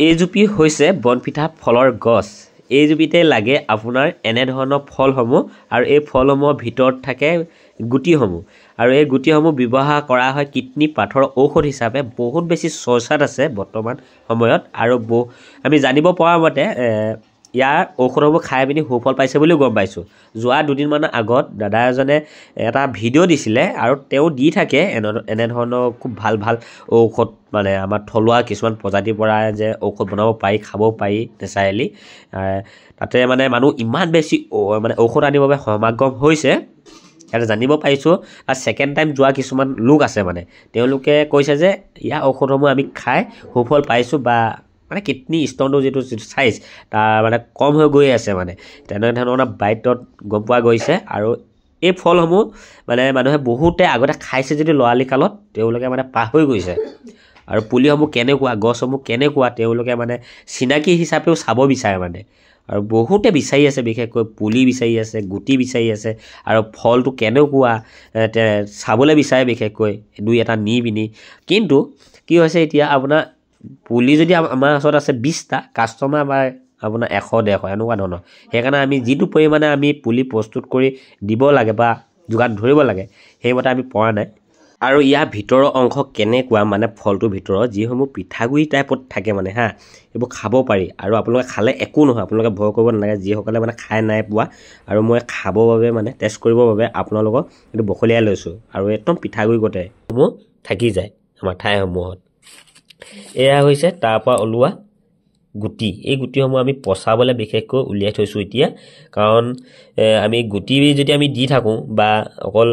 এইজুপি হৈছে বনপিঠা ফলৰ গছ। এইজুপিতে লাগে আপোনাৰ এনেধৰণৰ ফলসমূহ আৰু এই ফলসমূহৰ ভিতৰত থাকে গুটিসমূহ আৰু এই গুটিসমূহ ব্যৱহাৰ কৰা হয় কিডনী পাথৰৰ ঔষধ হিচাপে বহুত বেছি চৰ্চাত আছে বৰ্তমান সময়ত আৰু আমি জানিব পৰা মতে ইয়াৰ ঔষধসমূহ খাই পিনি সুফল পাইছে বুলিও গম পাইছোঁ। যোৱা দুদিনমানৰ আগত দাদা এজনে এটা ভিডিঅ' দিছিলে আৰু তেওঁ দি থাকে এনেধৰণৰ খুব ভাল ভাল ঔষধ মানে আমাৰ থলুৱা কিছুমান প্ৰজাতিৰ পৰা যে ঔষধ বনাব পাৰি খাব পাৰি নেচাৰেলি তাতে মানে মানুহ ইমান বেছি মানে ঔষধ আনিবৰ বাবে সমাগম হৈছে ইয়াত জানিব পাৰিছোঁ। আৰু ছেকেণ্ড টাইম যোৱা কিছুমান লোক আছে মানে তেওঁলোকে কৈছে যে ইয়াৰ ঔষধসমূহ আমি খাই সুফল পাইছোঁ বা মানে কিডনী ষ্ট'নটো যিটো চাইজ তাৰ মানে কম হৈ গৈ আছে মানে তেনেধৰণৰ বাধ্যত গম পোৱা গৈছে। আৰু এই ফলসমূহ মানে মানুহে বহুতে আগতে খাইছে যদি ল'ৰালি কালত তেওঁলোকে মানে পাহৰি গৈছে আৰু পুলিসমূহ কেনেকুৱা গছসমূহ কেনেকুৱা তেওঁলোকে মানে চিনাকি হিচাপেও চাব বিচাৰে মানে আৰু বহুতে বিচাৰি আছে বিশেষকৈ পুলি বিচাৰি আছে গুটি বিচাৰি আছে আৰু ফলটো কেনেকুৱা চাবলৈ বিচাৰে বিশেষকৈ দুই এটা নি পিনি। কিন্তু কি হৈছে এতিয়া আপোনাৰ পুলি যদি আমাৰ ওচৰত আছে 20টা কাষ্টমাৰ আমাৰ আপোনাৰ 100-150 এনেকুৱা ধৰণৰ সেইকাৰণে আমি যিটো পৰিমাণে আমি পুলি প্ৰস্তুত কৰি দিব লাগে বা যোগান ধৰিব লাগে সেইমতে আমি পৰা নাই। আৰু ইয়াৰ ভিতৰৰ অংশ কেনেকুৱা মানে ফলটোৰ ভিতৰত যিসমূহ পিঠাগুড়ি টাইপত থাকে মানে এইবোৰ খাব পাৰি আৰু আপোনালোকে খালে একো নহয় আপোনালোকে ভয় কৰিব নালাগে যিসকলে মানে খাই নাই পোৱা আৰু মই খাবৰ বাবে মানে টেষ্ট কৰিবৰ বাবে আপোনালোকক এইটো বখলিয়াই লৈছোঁ আৰু একদম পিঠাগুড়ি গোটেই সমূহ থাকি যায় আমাৰ ঠাইসমূহত। এয়া হৈছে তাৰ পৰা ওলোৱা গুটি। এই গুটিসমূহ আমি পচাবলৈ বিশেষকৈ উলিয়াই থৈছোঁ এতিয়া কাৰণ আমি গুটি যদি আমি দি থাকোঁ বা অকল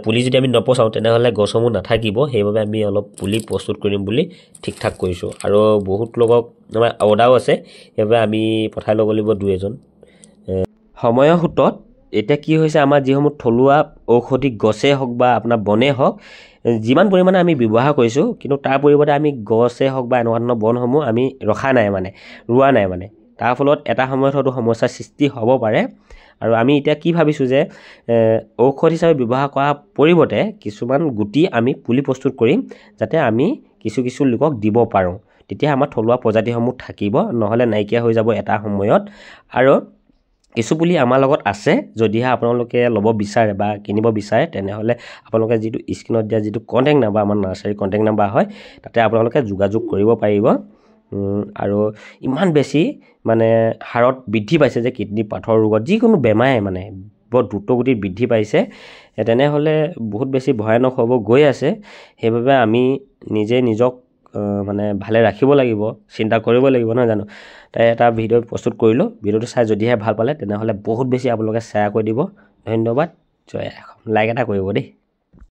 পুলি যদি আমি নপচাওঁ তেনেহ'লে গছসমূহ নাথাকিব। সেইবাবে আমি অলপ পুলি প্ৰস্তুত কৰিম বুলি ঠিক ঠাক কৰিছোঁ আৰু বহুত লোকক আমাৰ অৰ্ডাৰো আছে সেইবাবে আমি পঠাই ল'ব লাগিব 2-এজন। সময়ৰ সোঁতত এতিয়া কি হৈছে আমাৰ যিসমূহ থলুৱা ঔষধি গছেই হওক বা আপোনাৰ বনেই হওক যিমান পৰিমাণে আমি ব্যৱহাৰ কৰিছোঁ কিন্তু তাৰ পৰিৱৰ্তে আমি গছেই হওক বা এনেকুৱা ধৰণৰ বনসমূহ আমি ৰখা নাই মানে ৰোৱা নাই মানে তাৰ ফলত এটা সময়ত হয়তো সমস্যাৰ সৃষ্টি হ'ব পাৰে। আৰু আমি এতিয়া কি ভাবিছোঁ যে ঔষধ হিচাপে ব্যৱহাৰ কৰাৰ পৰিৱৰ্তে কিছুমান গুটি আমি পুলি প্ৰস্তুত কৰিম যাতে আমি কিছু লোকক দিব পাৰোঁ তেতিয়া আমাৰ থলুৱা প্ৰজাতিসমূহ থাকিব নহ'লে নাইকিয়া হৈ যাব এটা সময়ত। আৰু কিছু পুলি আমাৰ লগত আছে যদিহে আপোনালোকে ল'ব বিচাৰে বা কিনিব বিচাৰে তেনেহ'লে আপোনালোকে যিটো স্ক্ৰীনত দিয়া যিটো কণ্টেক্ট নাম্বাৰ আমাৰ নাৰ্চাৰী কণ্টেক্ট নাম্বাৰ হয় তাতে আপোনালোকে যোগাযোগ কৰিব পাৰিব। আৰু ইমান বেছি মানে হাৰত বৃদ্ধি পাইছে যে কিডনী পাথৰ ৰোগত যিকোনো বেমাৰে মানে বৰ দ্ৰুতগতিত বৃদ্ধি পাইছে তেনেহ'লে বহুত বেছি ভয়ানক হ'ব গৈ আছে। সেইবাবে আমি নিজক মানে ভালে ৰাখিব লাগিব চিন্তা কৰিব লাগিব নহয় জানো। তাই এটা ভিডিঅ' প্ৰস্তুত কৰিলোঁ ভিডিঅ'টো চাই যদিহে ভাল পালে তেনেহ'লে বহুত বেছি আপোনালোকে শ্বেয়াৰ কৰি দিব। ধন্যবাদ। জয় অসম। লাইক এটা কৰিব দেই।